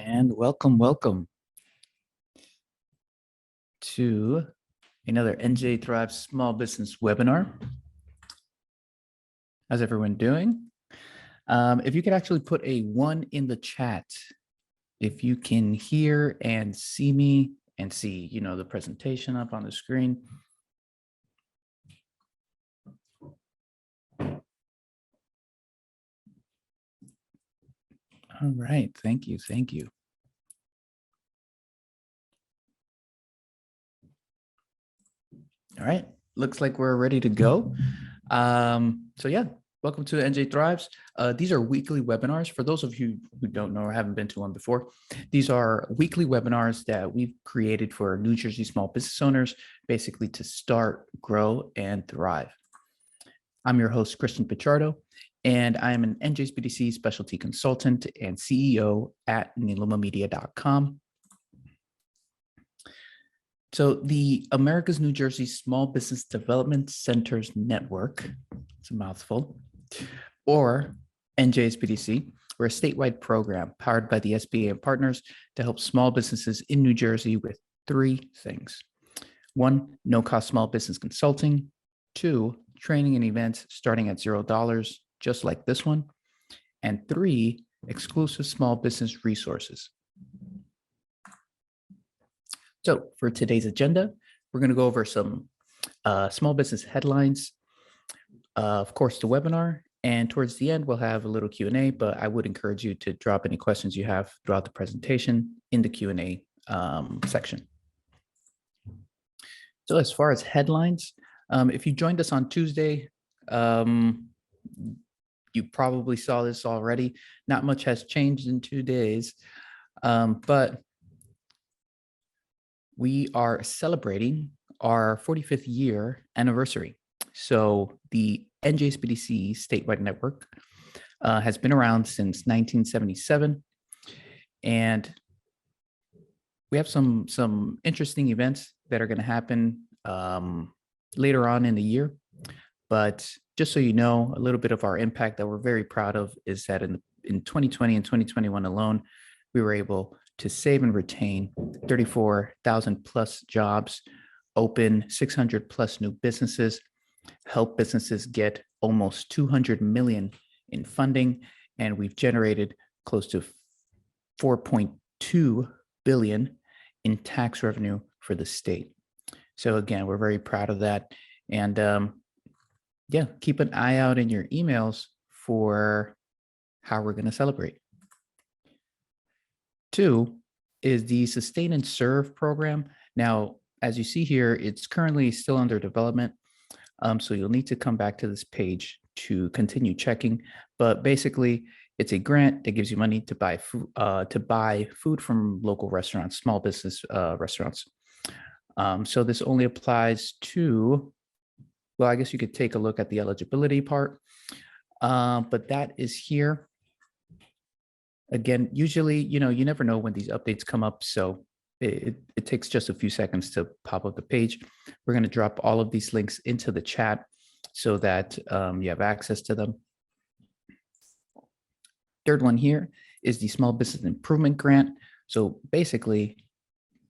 And welcome to another NJThrives small business webinar. How's everyone doing? If you could actually put a 1 in the chat, if you can hear and see me and see, the presentation up on the screen. All right, thank you. All right, looks like we're ready to go. So yeah, welcome to NJThrives. These are weekly webinars. For those of you who don't know or haven't been to one before, these are weekly webinars that we've created for New Jersey small business owners, basically to start, grow, and thrive. I'm your host, Christian Pichardo, and I am an NJSBDC specialty consultant and CEO at nilumamedia.com. So the America's New Jersey Small Business Development Centers Network, it's a mouthful, or NJSBDC, we're a statewide program powered by the SBA and partners to help small businesses in New Jersey with 3 things. 1, no-cost small business consulting. 2, training and events starting at $0, just like this one. And 3, exclusive small business resources. So for today's agenda, we're going to go over some small business headlines, of course, the webinar, and towards the end, we'll have a little Q&A, but I would encourage you to drop any questions you have throughout the presentation in the Q&A section. So as far as headlines, if you joined us on Tuesday, you probably saw this already. Not much has changed in 2 days, but we are celebrating our 45th year anniversary. So the NJSBDC statewide network has been around since 1977. And we have some interesting events that are going to happen later on in the year. But just so you know, a little bit of our impact that we're very proud of is that in 2020 and 2021 alone, we were able to save and retain 34,000 plus jobs, open 600 plus new businesses, help businesses get almost 200 million in funding, and we've generated close to 4.2 billion in tax revenue for the state. So again, we're very proud of that. And yeah, keep an eye out in your emails for how we're going to celebrate. 2 is the Sustain and Serve program. Now, as you see here, it's currently still under development. So you'll need to come back to this page to continue checking. But basically, it's a grant that gives you money to buy food from local restaurants, small business restaurants. So this only applies to, well, I guess you could take a look at the eligibility part, but that is here. Again, usually, you never know when these updates come up, so it takes just a few seconds to pop up the page. We're going to drop all of these links into the chat so that you have access to them. 3rd one here is the Small Business Improvement Grant. So basically,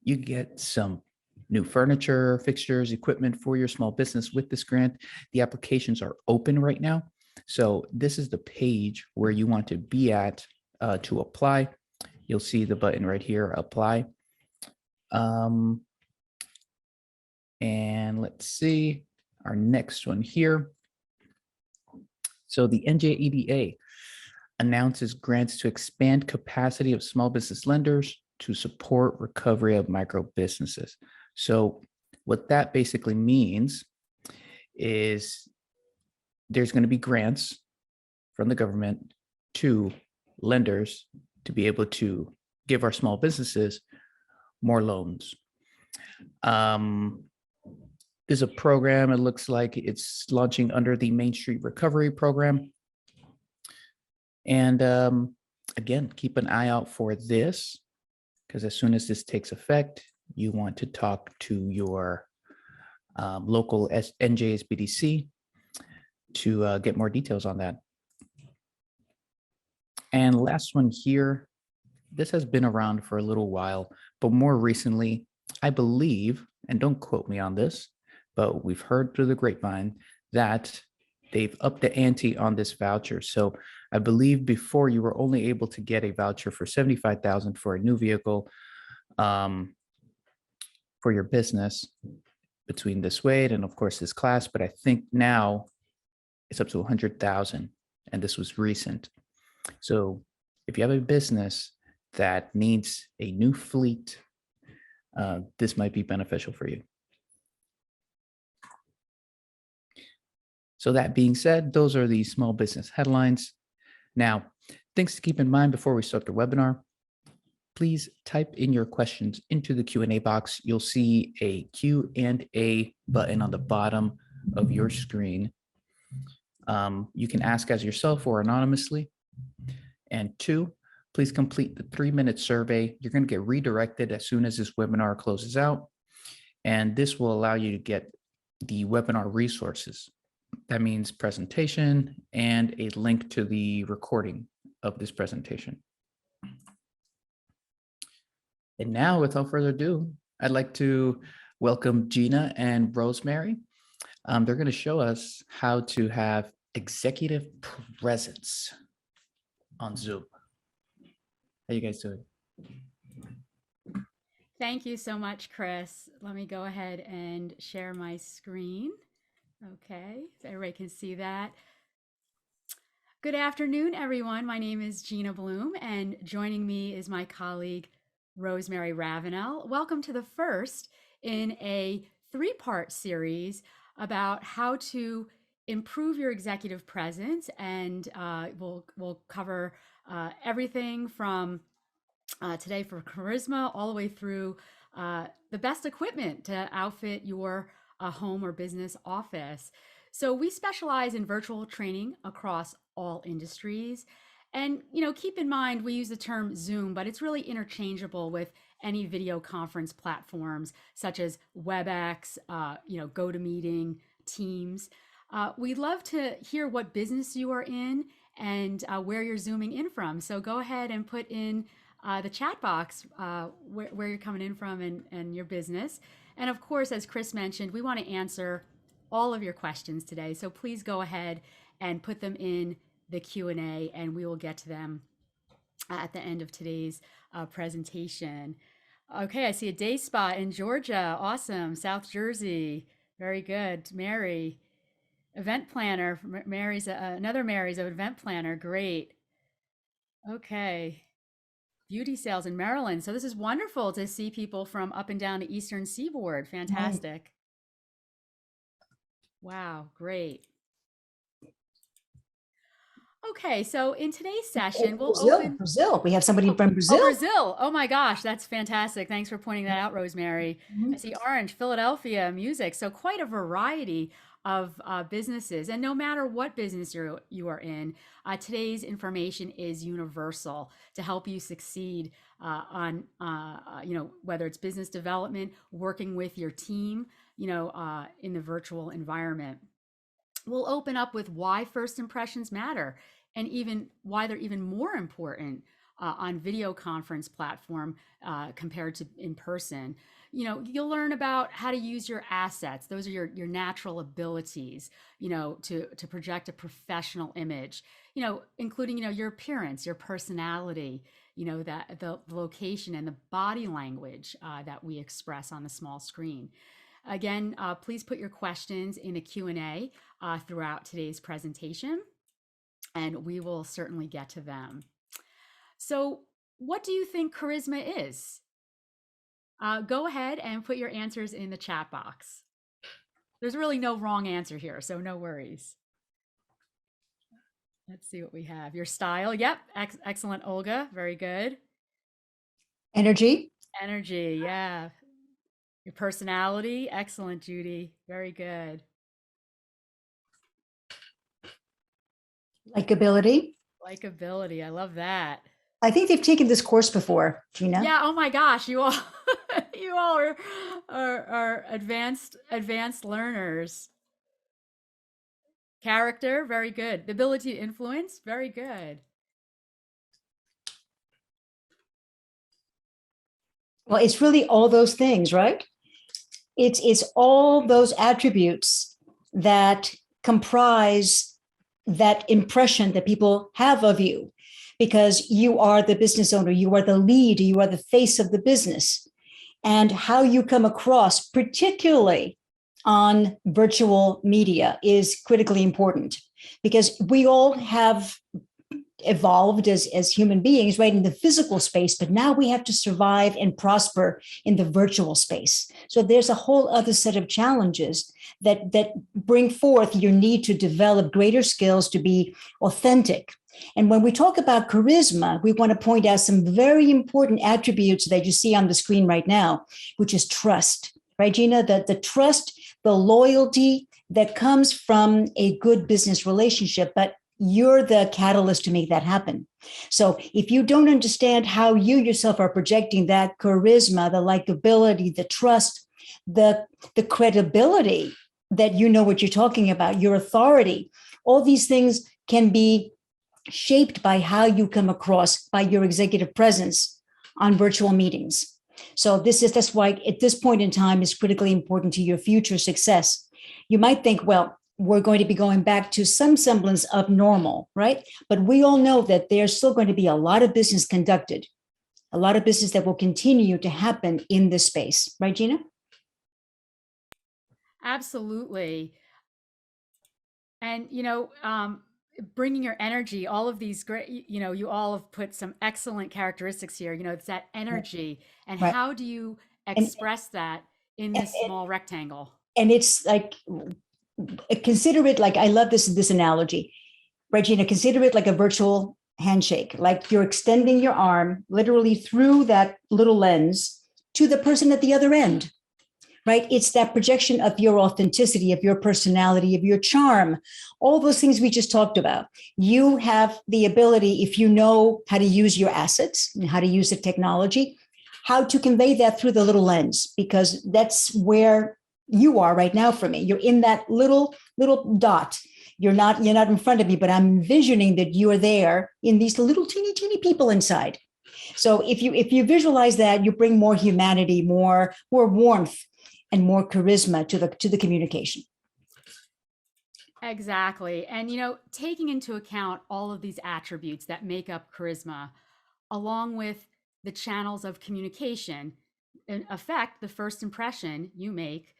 you get some new furniture, fixtures, equipment for your small business with this grant. The applications are open right now. So this is the page where you want to be at to apply. You'll see the button right here, apply. And let's see our next one here. So the NJEDA announces grants to expand capacity of small business lenders to support recovery of micro businesses. So what that basically means is there's going to be grants from the government to lenders to be able to give our small businesses more loans. There's a program, it looks like it's launching under the Main Street Recovery Program. And again, keep an eye out for this, because as soon as this takes effect, you want to talk to your local NJSBDC to get more details on that. And last one here, this has been around for a little while, but more recently, I believe, and don't quote me on this, but we've heard through the grapevine that they've upped the ante on this voucher. So I believe before you were only able to get a voucher for 75,000 for a new vehicle for your business between this weight and of course this class, but I think now it's up to 100,000, and this was recent. So if you have a business that needs a new fleet, this might be beneficial for you. So that being said, those are the small business headlines. Now, things to keep in mind before we start the webinar. Please type in your questions into the Q&A box. You'll see a Q&A button on the bottom of your screen. You can ask as yourself or anonymously. And 2, please complete the 3-minute survey. You're going to get redirected as soon as this webinar closes out. And this will allow you to get the webinar resources. That means presentation and a link to the recording of this presentation. And now, without further ado, I'd like to welcome Gina and Rosemary. They're going to show us how to have executive presence on Zoom. How you guys doing? Thank you so much, Chris. Let me go ahead and share my screen. Okay, so everybody can see that. Good afternoon, everyone. My name is Gina Bloom, and joining me is my colleague, Rosemary Ravenel. Welcome to the first in a 3-part series about how to improve your executive presence, and we'll cover everything from today for charisma all the way through the best equipment to outfit your home or business office. So we specialize in virtual training across all industries. And, keep in mind, we use the term Zoom, but it's really interchangeable with any video conference platforms such as WebEx, GoToMeeting, Teams. We'd love to hear what business you are in and where you're Zooming in from. So go ahead and put in the chat box where you're coming in from and your business. And of course, as Chris mentioned, we want to answer all of your questions today. So please go ahead and put them in the Q&A, and we will get to them at the end of today's presentation. Okay, I see a day spot in Georgia. Awesome. South Jersey. Very good. Mary, event planner. Mary's another Mary's an event planner. Great. Okay. Beauty sales in Maryland. So this is wonderful to see people from up and down the Eastern Seaboard. Fantastic. Wow, great. Okay, so in today's session, we'll open Brazil. We have somebody from Brazil. Oh, Brazil. Oh my gosh, that's fantastic. Thanks for pointing that out, Rosemary. I see orange, Philadelphia, music. So quite a variety of businesses. And no matter what business you are in, today's information is universal to help you succeed on, whether it's business development, working with your team, in the virtual environment. We'll open up with why first impressions matter and even why they're even more important on video conference platform compared to in person. You'll learn about how to use your assets. Those are your natural abilities, to project a professional image, including, your appearance, your personality, that the location and the body language that we express on the small screen. Again, please put your questions in the Q&A throughout today's presentation, and we will certainly get to them. So what do you think charisma is? Go ahead and put your answers in the chat box. There's really no wrong answer here, so no worries. Let's see what we have. Your style. Yep. Excellent, Olga. Very good. Energy. Energy. Yeah. Your personality. Excellent, Judy. Very good. Likability. Likability. I love that. I think they've taken this course before, Gina. Yeah. Oh my gosh. You all, you all are advanced learners. Character. Very good. The ability to influence. Very good. Well, it's really all those things, right? It's all those attributes that comprise that impression that people have of you, because you are the business owner, you are the lead, you are the face of the business. And how you come across, particularly on virtual media, is critically important, because we all have evolved as human beings, right, in the physical space, but now we have to survive and prosper in the virtual space. So there's a whole other set of challenges that bring forth your need to develop greater skills to be authentic. And when we talk about charisma, we want to point out some very important attributes that you see on the screen right now, which is trust, right, Gina? The trust, the loyalty that comes from a good business relationship, but you're the catalyst to make that happen. So if you don't understand how you yourself are projecting that charisma, the likability, the trust, the credibility that you know what you're talking about, your authority, all these things can be shaped by how you come across, by your executive presence on virtual meetings. So that's why at this point in time is critically important to your future success. You might think, well, we're going to be going back to some semblance of normal, right? But we all know that there's still going to be a lot of business conducted, a lot of business that will continue to happen in this space, right, Gina? Absolutely. And, bringing your energy, all of these great, you all have put some excellent characteristics here. It's that energy. And Right. how do you And- express that in this small rectangle? And it's like, consider it like, I love this analogy, Regina, consider it like a virtual handshake, like you're extending your arm literally through that little lens to the person at the other end, right? It's that projection of your authenticity, of your personality, of your charm, all those things we just talked about. You have the ability, if you know how to use your assets and how to use the technology, how to convey that through the little lens, because that's where you are right now for me. You're in that little dot. You're not in front of me, but I'm envisioning that you are there in these little teeny people inside. So if you visualize that, you bring more humanity, more warmth, and more charisma to the communication. Exactly. And, taking into account all of these attributes that make up charisma, along with the channels of communication, in effect, the first impression you make,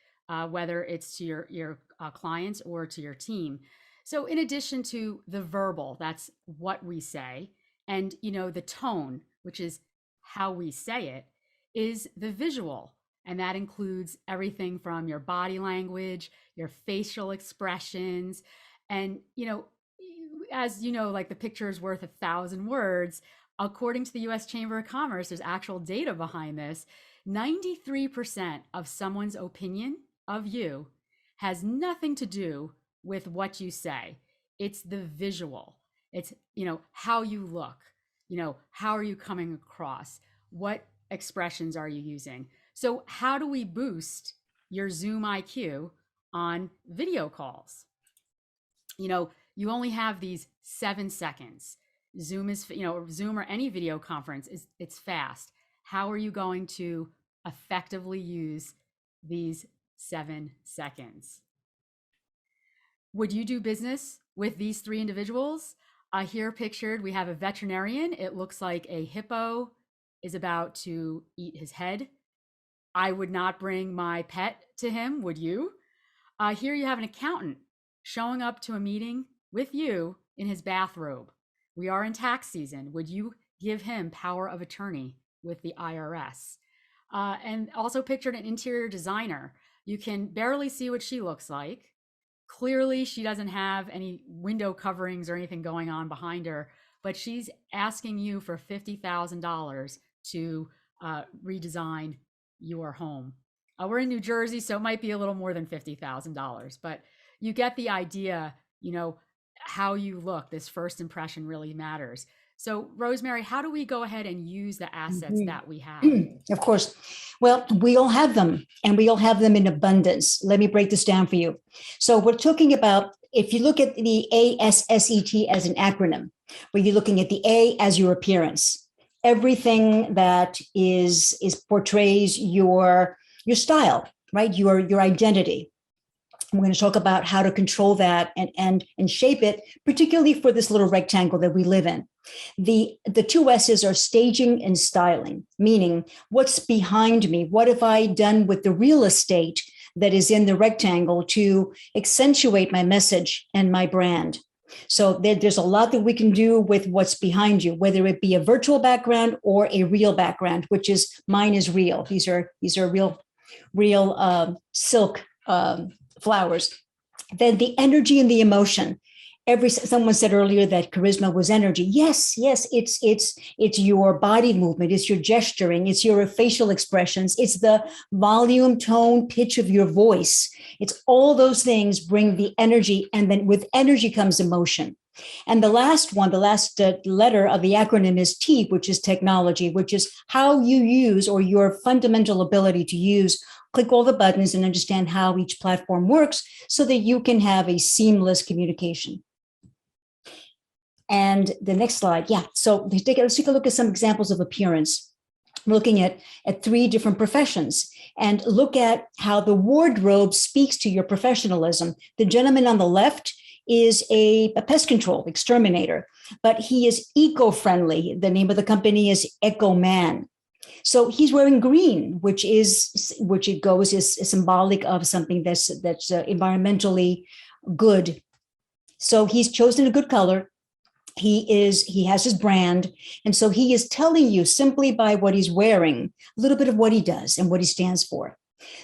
whether it's to your clients or to your team. So in addition to the verbal, that's what we say, and the tone, which is how we say it, is the visual. And that includes everything from your body language, your facial expressions, and as like the picture is worth 1,000 words. According to the US Chamber of Commerce, there's actual data behind this. 93% of someone's opinion of you has nothing to do with what you say. It's the visual. It's, how you look, how are you coming across? What expressions are you using? So how do we boost your Zoom IQ on video calls? You only have these 7 seconds. Zoom is, Zoom or any video conference it's fast. How are you going to effectively use these 7 seconds? Would you do business with these 3 individuals? Here pictured, we have a veterinarian. It looks like a hippo is about to eat his head. I would not bring my pet to him, would you? Here you have an accountant showing up to a meeting with you in his bathrobe. We are in tax season. Would you give him power of attorney with the IRS? And also pictured an interior designer. You can barely see what she looks like. Clearly, she doesn't have any window coverings or anything going on behind her, but she's asking you for $50,000 to redesign your home. We're in New Jersey, so it might be a little more than $50,000, but you get the idea, how you look, this first impression really matters. So Rosemary, how do we go ahead and use the assets that we have? Of course. Well, we all have them, and we all have them in abundance. Let me break this down for you. So we're talking about, if you look at the ASSET as an acronym, where you're looking at the A as your appearance, everything that is portrays your style, right? Your identity. We're going to talk about how to control that and shape it, particularly for this little rectangle that we live in. The two S's are staging and styling, meaning what's behind me? What have I done with the real estate that is in the rectangle to accentuate my message and my brand? So there's a lot that we can do with what's behind you, whether it be a virtual background or a real background, which is mine is real. These are real silk flowers. Then the energy and the emotion. Someone said earlier that charisma was energy. Yes, it's your body movement, it's your gesturing, it's your facial expressions, it's the volume, tone, pitch of your voice. It's all those things bring the energy, and then with energy comes emotion. And the last letter of the acronym is T, which is technology, which is how you use, or your fundamental ability to use, click all the buttons and understand how each platform works so that you can have a seamless communication. And the next slide. Yeah. So let's take a look at some examples of appearance. We're looking at 3 different professions, and look at how the wardrobe speaks to your professionalism. The gentleman on the left is a pest control exterminator, but he is eco-friendly. The name of the company is Eco Man. So he's wearing green, which is symbolic of something that's environmentally good. So he's chosen a good color. He has his brand. And so he is telling you simply by what he's wearing, a little bit of what he does and what he stands for.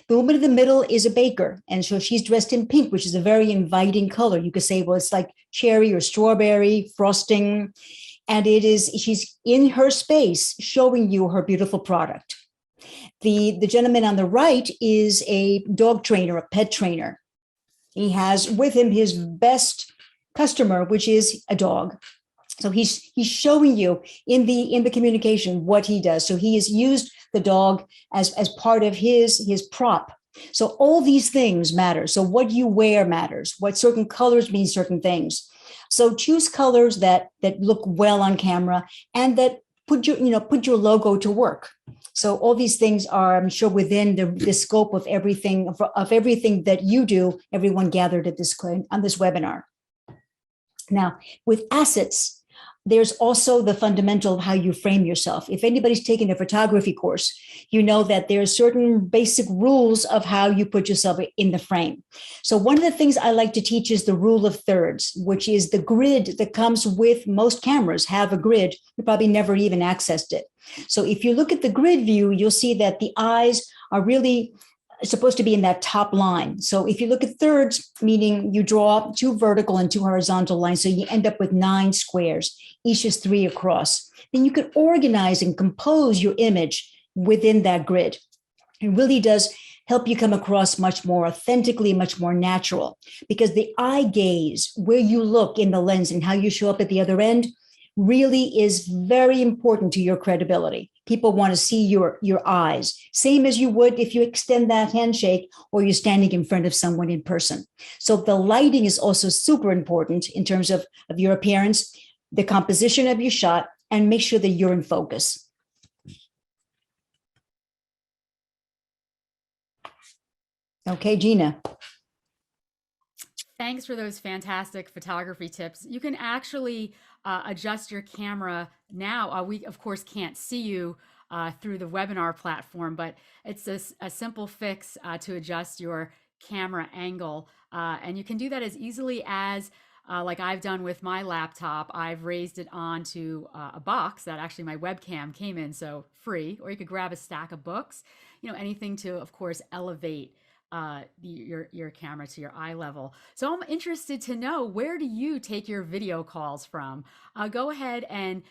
The woman in the middle is a baker. And so she's dressed in pink, which is a very inviting color. You could say, well, it's like cherry or strawberry frosting. And she's in her space showing you her beautiful product. The gentleman on the right is a dog trainer, a pet trainer. He has with him his best customer, which is a dog. So he's showing you in the communication what he does. So he has used the dog as part of his prop. So all these things matter. So what you wear matters. What certain colors mean certain things. So choose colors that look well on camera and that put your logo to work. So all these things are, I'm sure, within the scope of everything that you do, everyone gathered on this webinar. Now, with assets, there's also the fundamental of how you frame yourself. If anybody's taken a photography course, you know that there are certain basic rules of how you put yourself in the frame. So one of the things I like to teach is the rule of thirds, which is the grid that comes with most cameras have a grid. You probably never even accessed it. So if you look at the grid view, you'll see that the eyes are really supposed to be in that top line. So if you look at thirds, meaning you draw 2 vertical and 2 horizontal lines, so you end up with 9 squares, each is 3 across. Then you can organize and compose your image within that grid. It really does help you come across much more authentically, much more natural, because the eye gaze, where you look in the lens and how you show up at the other end, really is very important to your credibility. People want to see your eyes, same as you would if you extend that handshake or you're standing in front of someone in person. So the lighting is also super important in terms of your appearance, the composition of your shot, and make sure that you're in focus. Okay, Gina. Thanks for those fantastic photography tips. You can actually adjust your camera now. We, of course, can't see you through the webinar platform, but it's a simple fix to adjust your camera angle. And you can do that as easily as, like I've done with my laptop. I've raised it onto a box that actually my webcam came in, so free, or you could grab a stack of books, anything to, of course, elevate your camera to your eye level. So I'm interested to know, where do you take your video calls from? Go ahead and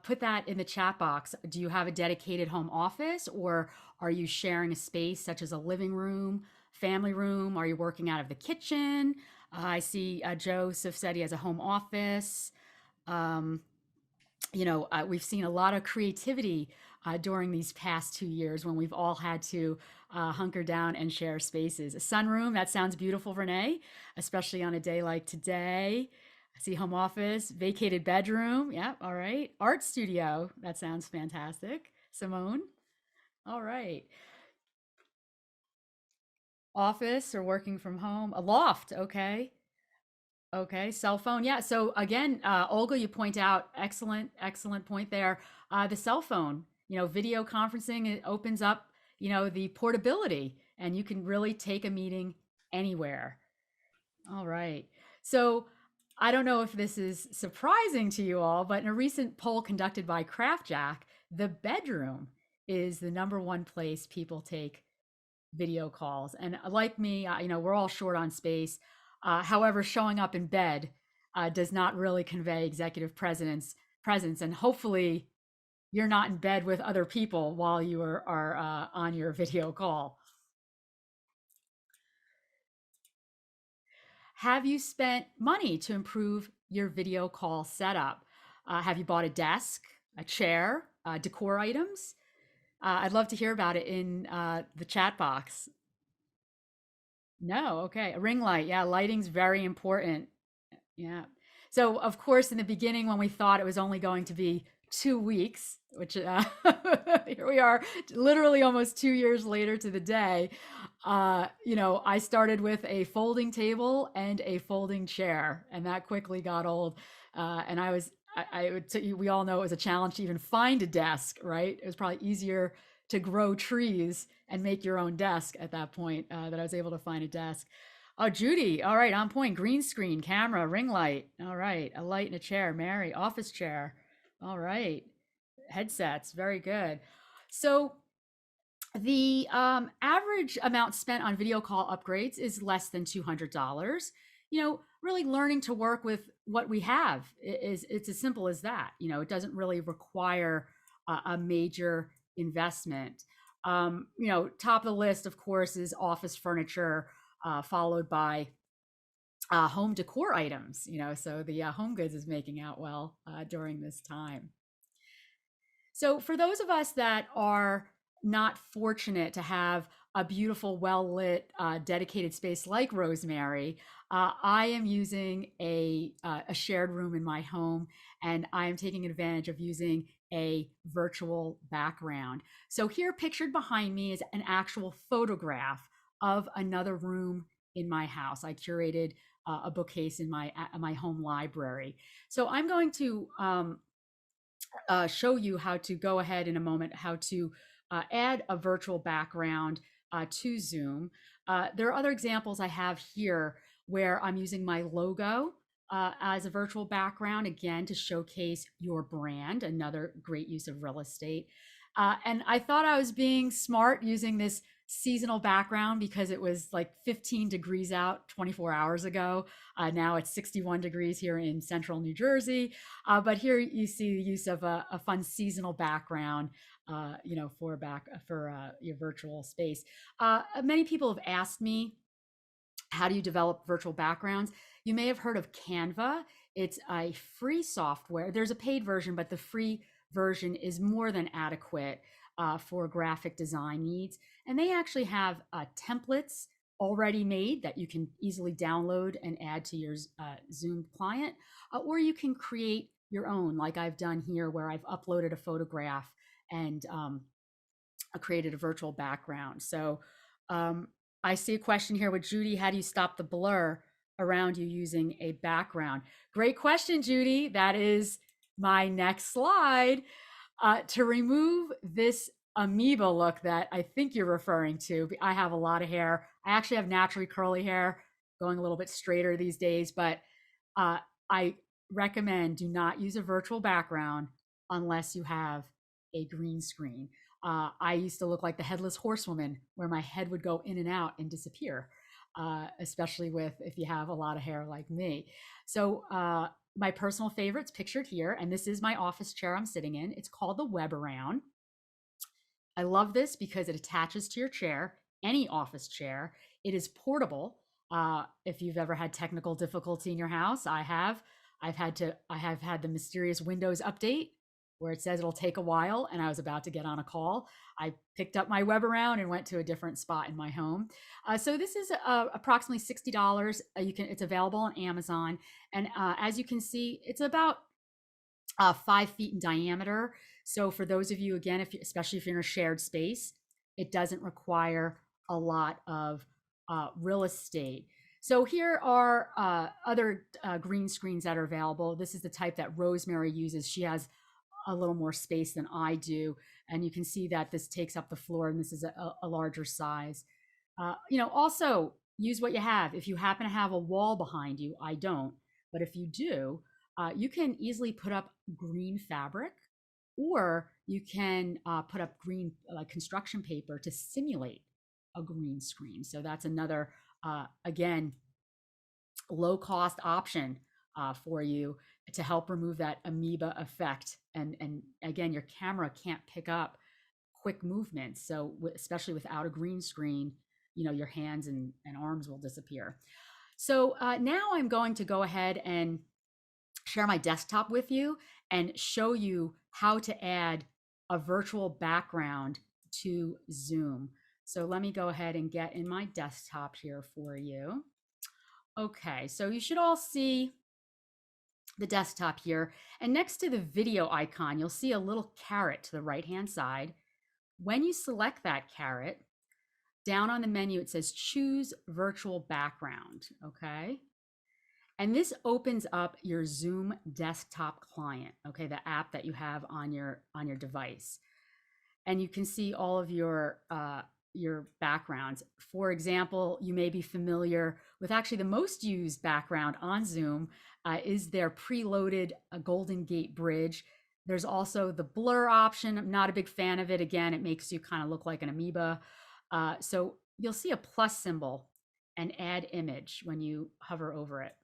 put that in the chat box. Do you have a dedicated home office, or are you sharing a space such as a living room, family room? Are you working out of the kitchen? I see Joseph said he has a home office. We've seen a lot of creativity during these past 2 years when we've all had to hunker down and share spaces. A sunroom, that sounds beautiful, Renee, especially on a day like today. I see home office, vacated bedroom. Yeah, all right. Art studio. That sounds fantastic. Simone. All right. Office or working from home. A loft. Okay. Okay. Cell phone. Yeah. So again, Olga, you point out excellent point there. The cell phone, video conferencing, it opens up, the portability, and you can really take a meeting anywhere. All right. So I don't know if this is surprising to you all, but in a recent poll conducted by CraftJack, the bedroom is the number one place people take video calls. And like me, we're all short on space. However, showing up in bed does not really convey executive presence. And hopefully, you're not in bed with other people while you are on your video call. Have you spent money to improve your video call setup? Have you bought a desk, a chair, decor items? I'd love to hear about it in the chat box. No, okay. A ring light. Yeah, lighting's very important. Yeah. So, of course, in the beginning, when we thought it was only going to be 2 weeks, which here we are, literally almost 2 years later to the day. I started with a folding table and a folding chair, and that quickly got old. And we all know it was a challenge to even find a desk, right? It was probably easier to grow trees and make your own desk at that point that I was able to find a desk. Oh, Judy. All right. On point. Green screen, camera, ring light. All right. A light and a chair. Mary, office chair. All right. Headsets. Very good. So the average amount spent on video call upgrades is less than $200. Really learning to work with what we have it's as simple as that. It doesn't really require a major investment. Top of the list, of course, is office furniture, followed by home decor items. So the home goods is making out well during this time. So for those of us that are not fortunate to have a beautiful, well-lit, dedicated space like Rosemary, I am using a shared room in my home, and I am taking advantage of using a virtual background. So here, pictured behind me, is an actual photograph of another room in my house. I curated a bookcase in my home library. So I'm going to show you how to go ahead in a moment, how to add a virtual background to Zoom. There are other examples I have here where I'm using my logo as a virtual background, again, to showcase your brand, another great use of real estate. And I thought I was being smart using this seasonal background because it was like 15 degrees out 24 hours ago. Now it's 61 degrees here in central New Jersey. But here you see the use of a fun seasonal background, for your virtual space. Many people have asked me, how do you develop virtual backgrounds? You may have heard of Canva. It's a free software. There's a paid version, but the free version is more than adequate for graphic design needs. And they actually have templates already made that you can easily download and add to your Zoom client, or you can create your own, like I've done here, where I've uploaded a photograph and created a virtual background. So I see a question here with Judy. How do you stop the blur around you using a background? Great question, Judy. That is my next slide. To remove this amoeba look that I think you're referring to, I have a lot of hair. I actually have naturally curly hair, going a little bit straighter these days, but I recommend do not use a virtual background unless you have a green screen. I used to look like the headless horsewoman, where my head would go in and out and disappear, especially if you have a lot of hair like me. So my personal favorite's pictured here, and this is my office chair I'm sitting in. It's called the Web Around. I love this because it attaches to your chair, any office chair. It is portable. If you've ever had technical difficulty in your house, I have. I have had the mysterious Windows update where it says it'll take a while and I was about to get on a call, I picked up my web around and went to a different spot in my home. So this is approximately $60. It's available on Amazon. And as you can see, it's about 5 feet in diameter. So for those of you, again, especially if you're in a shared space, it doesn't require a lot of real estate. So here are other green screens that are available. This is the type that Rosemary uses. She has a little more space than I do. And you can see that this takes up the floor, and this is a larger size. Also use what you have. If you happen to have a wall behind you, I don't, but if you do, you can easily put up green fabric, or you can put up green construction paper to simulate a green screen. So that's another, again, low cost option for you to help remove that amoeba effect. And again, your camera can't pick up quick movements. So especially without a green screen, your hands and arms will disappear. So now I'm going to go ahead and share my desktop with you and show you how to add a virtual background to Zoom. So let me go ahead and get in my desktop here for you. Okay, so you should all see the desktop here. And next to the video icon, you'll see a little caret to the right-hand side. When you select that caret, down on the menu, it says choose virtual background, okay? And this opens up your Zoom desktop client, okay, the app that you have on your device. And you can see all of your backgrounds. For example, you may be familiar with actually the most used background on Zoom is their preloaded Golden Gate Bridge. There's also the blur option. I'm not a big fan of it. Again, it makes you kind of look like an amoeba. So you'll see a plus symbol and add image when you hover over it.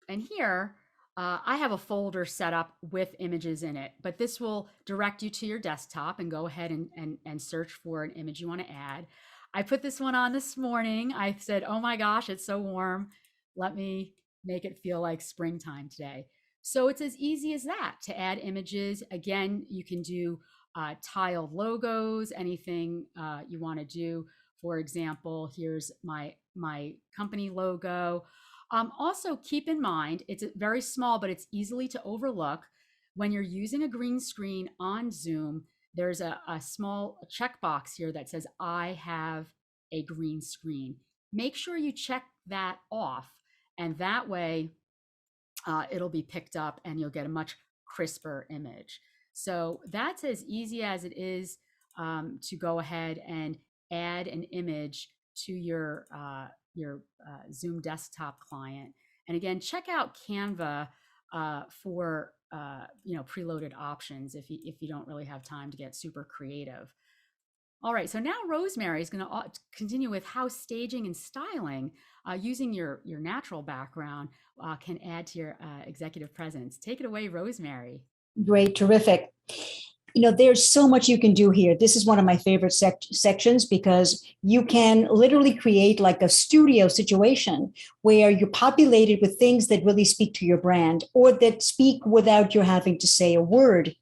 And here, I have a folder set up with images in it, but this will direct you to your desktop and go ahead and search for an image you want to add. I put this one on this morning. I said, oh my gosh, it's so warm. Let me make it feel like springtime today. So it's as easy as that to add images. Again, you can do tiled logos, anything you want to do. For example, here's my company logo. Also, keep in mind, it's very small, but it's easily to overlook. When you're using a green screen on Zoom, there's a small checkbox here that says, I have a green screen. Make sure you check that off, and that way it'll be picked up and you'll get a much crisper image. So that's as easy as it is to go ahead and add an image to your Zoom desktop client. And again, check out Canva for preloaded options if you don't really have time to get super creative. All right, so now Rosemary is going to continue with how staging and styling using your natural background can add to your executive presence. Take it away, Rosemary. Great, terrific. There's so much you can do here. This is one of my favorite sections because you can literally create like a studio situation where you're populated with things that really speak to your brand or that speak without you having to say a word.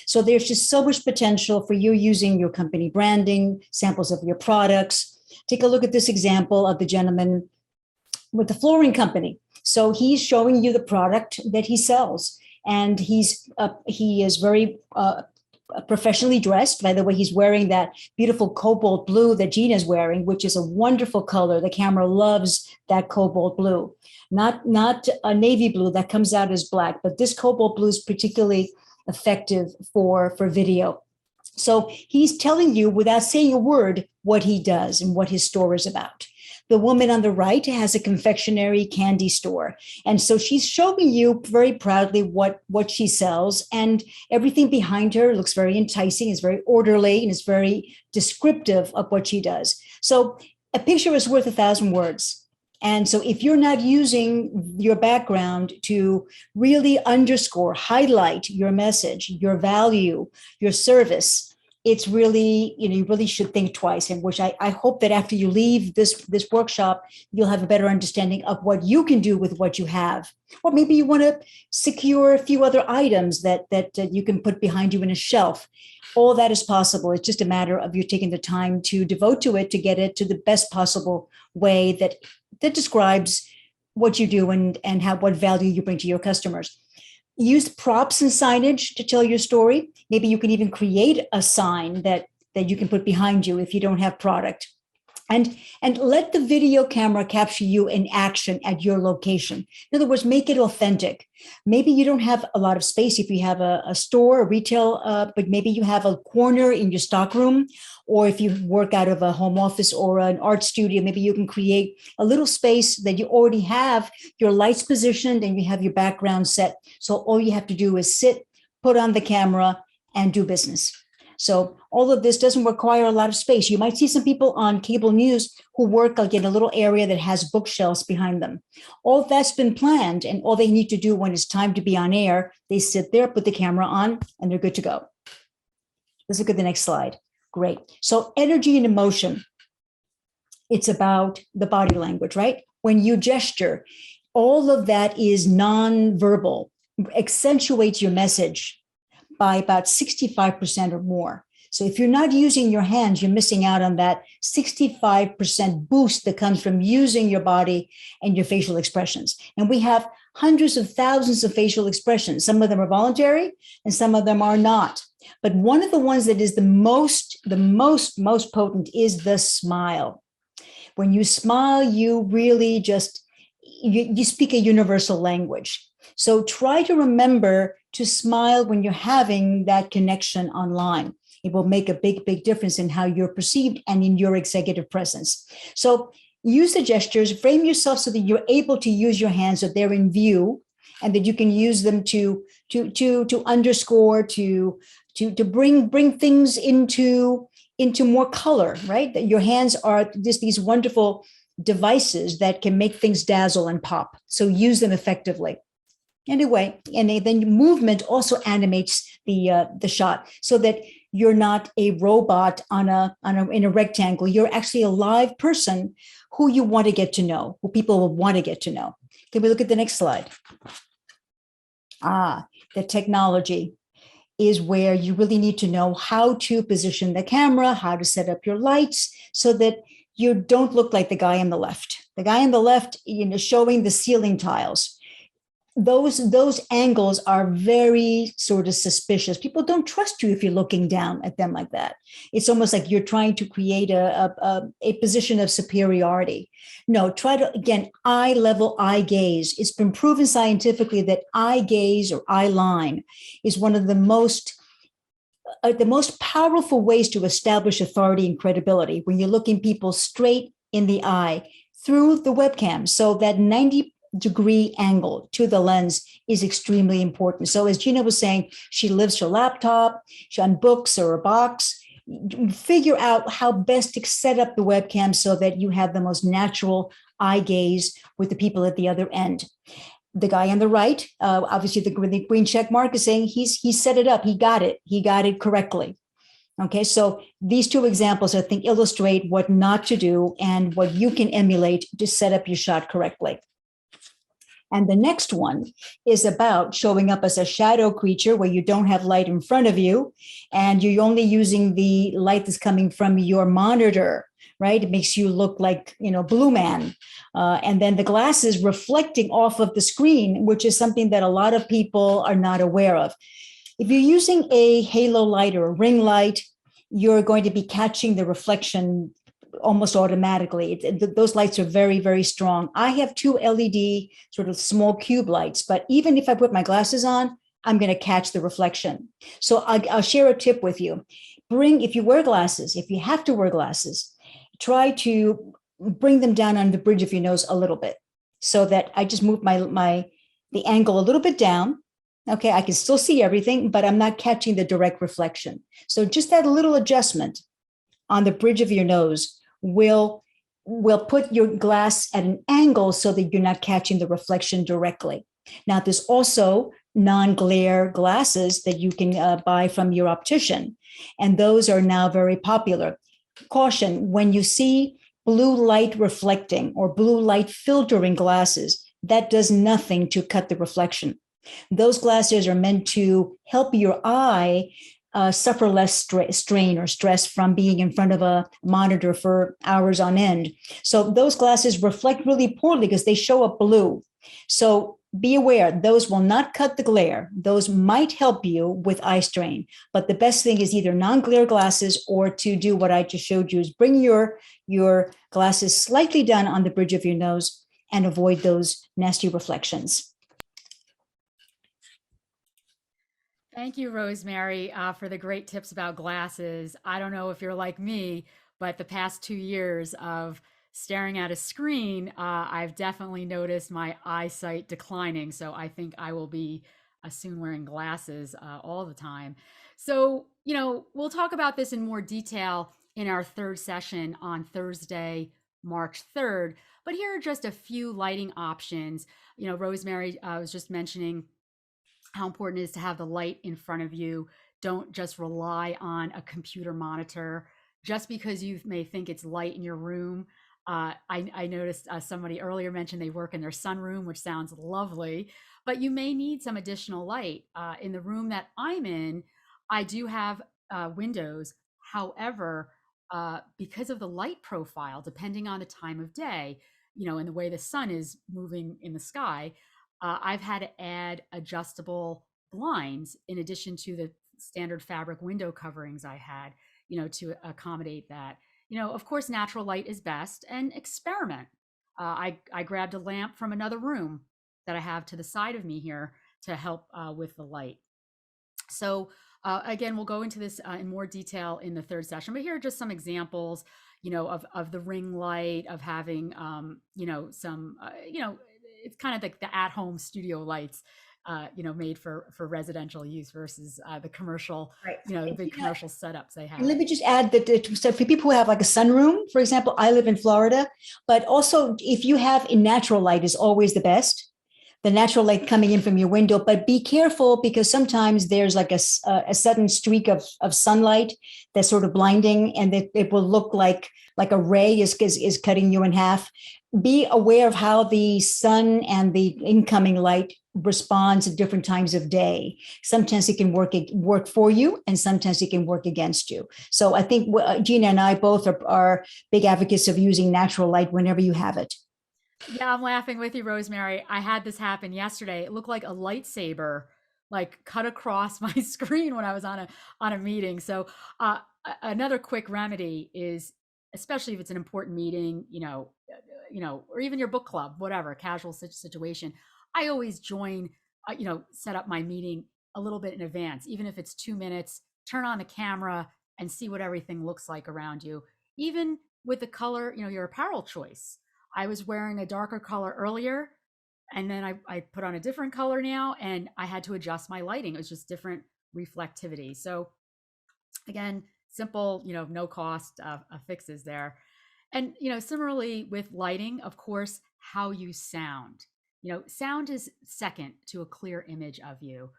So there's just so much potential for you using your company branding, samples of your products. Take a look at this example of the gentleman with the flooring company. So he's showing you the product that he sells, and he is very professionally dressed. By the way, he's wearing that beautiful cobalt blue that Gina's wearing, which is a wonderful color. The camera loves that cobalt blue, not a navy blue that comes out as black, but this cobalt blue is particularly effective for video. So he's telling you without saying a word what he does and what his store is about. The woman on the right has a confectionery candy store. And so she's showing you very proudly what she sells, and everything behind her looks very enticing, is very orderly, and is very descriptive of what she does. So a picture is worth 1,000 words. And so if you're not using your background to really underscore, highlight your message, your value, your service, it's really, you really should think twice. And which I hope that after you leave this workshop, you'll have a better understanding of what you can do with what you have. Or maybe you want to secure a few other items that you can put behind you in a shelf. All that is possible. It's just a matter of you taking the time to devote to it to get it to the best possible way that describes what you do and what value you bring to your customers. Use props and signage to tell your story. Maybe you can even create a sign that you can put behind you if you don't have product. And let the video camera capture you in action at your location. In other words, make it authentic. Maybe you don't have a lot of space if you have a store, a retail, but maybe you have a corner in your stockroom, or if you work out of a home office or an art studio, maybe you can create a little space that you already have your lights positioned and you have your background set. So all you have to do is sit, put on the camera, and do business. So all of this doesn't require a lot of space. You might see some people on cable news who work like in a little area that has bookshelves behind them. All that's been planned, and all they need to do when it's time to be on air, they sit there, put the camera on, and they're good to go. Let's look at the next slide. Great. So energy and emotion. It's about the body language, right? When you gesture, all of that is nonverbal, accentuates your message by about 65% or more. So if you're not using your hands, you're missing out on that 65% boost that comes from using your body and your facial expressions. And we have hundreds of thousands of facial expressions. Some of them are voluntary and some of them are not. But one of the ones that is the most potent is the smile. When you smile, you really just, you speak a universal language. So try to remember to smile when you're having that connection online. It will make a big difference in how you're perceived and in your executive presence. So use the gestures, frame yourself so that you're able to use your hands so they're in view and that you can use them to underscore, to bring things into more color, right? That your hands are just these wonderful devices that can make things dazzle and pop. So use them effectively. Anyway, and then movement also animates the shot so that you're not a robot in a rectangle. You're actually a live person who you want to get to know, who people will want to get to know. Can we look at the next slide? The technology is where you really need to know how to position the camera, how to set up your lights so that you don't look like the guy on the left. The guy on the left, showing the ceiling tiles. Those angles are very sort of suspicious. People don't trust you if you're looking down at them like that. It's almost like you're trying to create a position of superiority. No, try to, again, eye level, eye gaze. It's been proven scientifically that eye gaze or eye line is one of the most powerful ways to establish authority and credibility when you're looking people straight in the eye through the webcam. So that 90-degree angle to the lens is extremely important. So as Gina was saying, she lives her laptop, she's on books or a box. Figure out how best to set up the webcam so that you have the most natural eye gaze with the people at the other end. The guy on the right, obviously the green check mark is saying he set it up. He got it correctly. Okay, so these two examples, I think, illustrate what not to do and what you can emulate to set up your shot correctly. And the next one is about showing up as a shadow creature where you don't have light in front of you and you're only using the light that's coming from your monitor, right? It makes you look like, Blue Man. And then the glasses reflecting off of the screen, which is something that a lot of people are not aware of. If you're using a halo light or a ring light, you're going to be catching the reflection almost automatically. Those lights are very, very strong. I have 2 LED sort of small cube lights, but even if I put my glasses on, I'm going to catch the reflection. So I'll share a tip with you. If you wear glasses, if you have to wear glasses, try to bring them down on the bridge of your nose a little bit so that I just move the angle a little bit down. Okay, I can still see everything, but I'm not catching the direct reflection. So just that little adjustment on the bridge of your nose will put your glass at an angle so that you're not catching the reflection directly. Now, this also non-glare glasses that you can buy from your optician. And those are now very popular. Caution, when you see blue light reflecting or blue light filtering glasses, that does nothing to cut the reflection. Those glasses are meant to help your eye suffer less strain or stress from being in front of a monitor for hours on end. So those glasses reflect really poorly because they show up blue. So be aware, those will not cut the glare. Those might help you with eye strain, but the best thing is either non-glare glasses or to do what I just showed you, is bring your glasses slightly down on the bridge of your nose and avoid those nasty reflections. Thank you, Rosemary, for the great tips about glasses. I don't know if you're like me, but the past 2 years of staring at a screen, I've definitely noticed my eyesight declining. So I think I will be soon wearing glasses all the time. So, we'll talk about this in more detail in our third session on Thursday, March 3rd. But here are just a few lighting options. Rosemary was just mentioning how important it is to have the light in front of you. Don't just rely on a computer monitor. Just because you may think it's light in your room. I noticed somebody earlier mentioned they work in their sunroom, which sounds lovely, but you may need some additional light. In the room that I'm in, I do have windows. However, because of the light profile, depending on the time of day, and the way the sun is moving in the sky, I've had to add adjustable blinds in addition to the standard fabric window coverings I had, to accommodate that. Of course, natural light is best, and experiment. I grabbed a lamp from another room that I have to the side of me here to help with the light. So again, we'll go into this in more detail in the third session, but here are just some examples, of the ring light, of having, some, it's kind of like the at-home studio lights, made for residential use versus the commercial, Right. the big commercial setups they have. And let me just add that so for people who have like a sunroom, for example, I live in Florida, but also if you have a natural light is always the best. The natural light coming in from your window, but be careful because sometimes there's like a sudden streak of sunlight that's sort of blinding, and it will look like a ray is cutting you in half. Be aware of how the sun and the incoming light responds at different times of day. Sometimes it can work for you, and sometimes it can work against you. So I think Gina and I both are big advocates of using natural light whenever you have it. Yeah, I'm laughing with you, Rosemary. I had this happen yesterday. It looked like a lightsaber, like cut across my screen when I was on a meeting. So another quick remedy is, especially if it's an important meeting, or even your book club, whatever, casual situation. I always join, set up my meeting a little bit in advance, even if it's 2 minutes. Turn on the camera and see what everything looks like around you, even with the color, your apparel choice. I was wearing a darker color earlier, and then I put on a different color now, and I had to adjust my lighting. It was just different reflectivity. So again, simple, no cost fixes there. And, similarly with lighting, of course, how you sound. Sound is second to a clear image of you.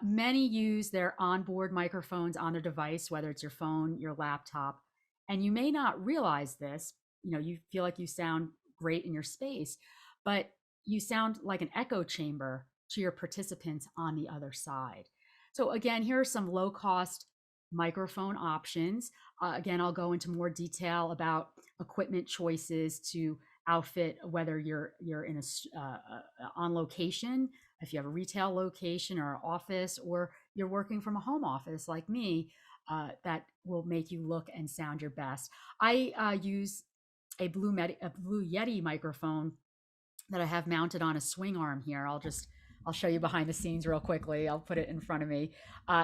Many use their onboard microphones on their device, whether it's your phone, your laptop, and you may not realize this. You feel like you sound great in your space, but you sound like an echo chamber to your participants on the other side. So again, here are some low cost microphone options. Again, I'll go into more detail about equipment choices to outfit, whether you're in on location, if you have a retail location or an office, or you're working from a home office like me, that will make you look and sound your best. I use a Blue Yeti microphone that I have mounted on a swing arm here. I'll show you behind the scenes real quickly. I'll put it in front of me.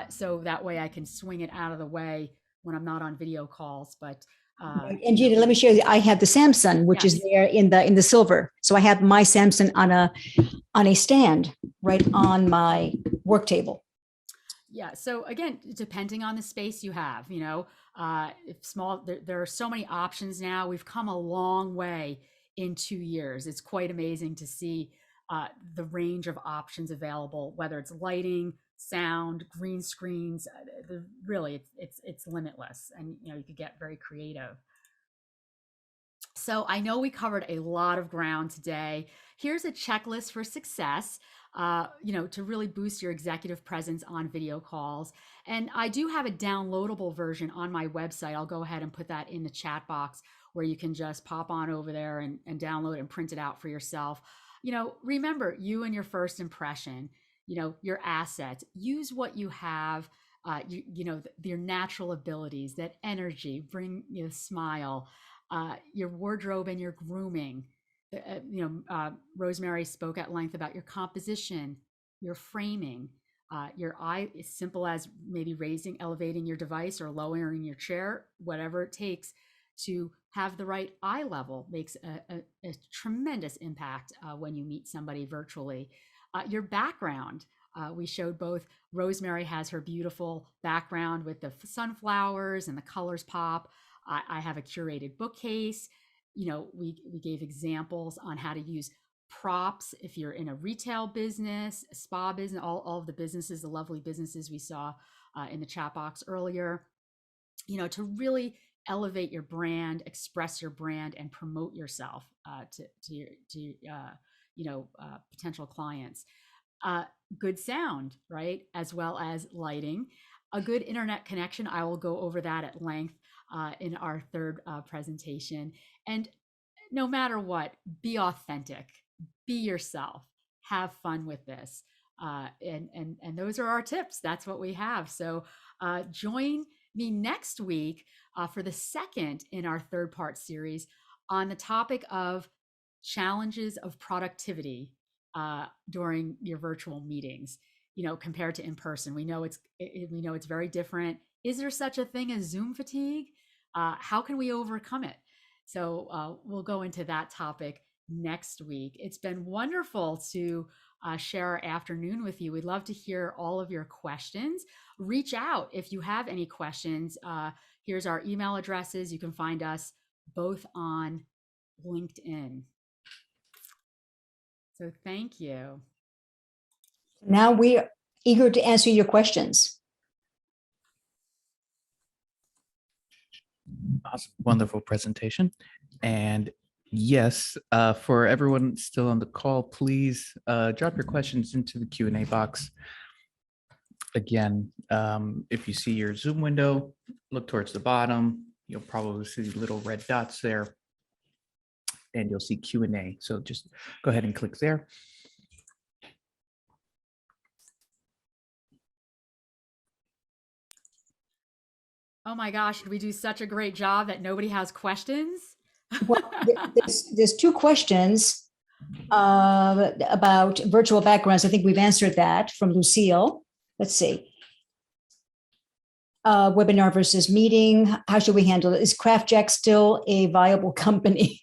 So that way I can swing it out of the way when I'm not on video calls. But and Gina, let me show you. I have the Samsung, which is there in the silver. So I have my Samsung on a stand right on my work table. Yeah. So again, depending on the space you have, if small, there are so many options now. We've come a long way in 2 years. It's quite amazing to see the range of options available, whether it's lighting, sound, green screens. Really, it's limitless, and you could get very creative. So I know we covered a lot of ground today. Here's a checklist for success, to really boost your executive presence on video calls. And I do have a downloadable version on my website. I'll go ahead and put that in the chat box where you can just pop on over there and download and print it out for yourself. Remember you and your first impression, your assets, use what you have, your natural abilities, that energy, bring smile, your wardrobe and your grooming. Rosemary spoke at length about your composition, your framing, your eye, as simple as maybe elevating your device or lowering your chair, whatever it takes to have the right eye level makes a tremendous impact when you meet somebody virtually. Your background, we showed both. Rosemary has her beautiful background with the sunflowers and the colors pop. I have a curated bookcase. We gave examples on how to use props if you're in a retail business, a spa business, all of the businesses, the lovely businesses we saw in the chat box earlier, to really elevate your brand, express your brand, and promote yourself to potential clients. Good sound, right? As well as lighting. A good internet connection. I will go over that at length in our third presentation. And no matter what, be authentic, be yourself, have fun with this. And those are our tips. That's what we have. So join me next week for the second in our third part series on the topic of challenges of productivity during your virtual meetings, compared to in person. We know it's very different. Is there such a thing as Zoom fatigue? How can we overcome it? So we'll go into that topic next week. It's been wonderful to share our afternoon with you. We'd love to hear all of your questions. Reach out if you have any questions. Here's our email addresses. You can find us both on LinkedIn. So thank you. Now we are eager to answer your questions. Awesome. Wonderful presentation. And yes, for everyone still on the call, please drop your questions into the Q&A box. Again, if you see your Zoom window, look towards the bottom. You'll probably see little red dots there, and you'll see Q&A. So just go ahead and click there. Oh my gosh, did we do such a great job that nobody has questions? Well, there's two questions about virtual backgrounds. I think we've answered that from Lucille. Let's see. Webinar versus meeting. How should we handle it? Is CraftJack still a viable company?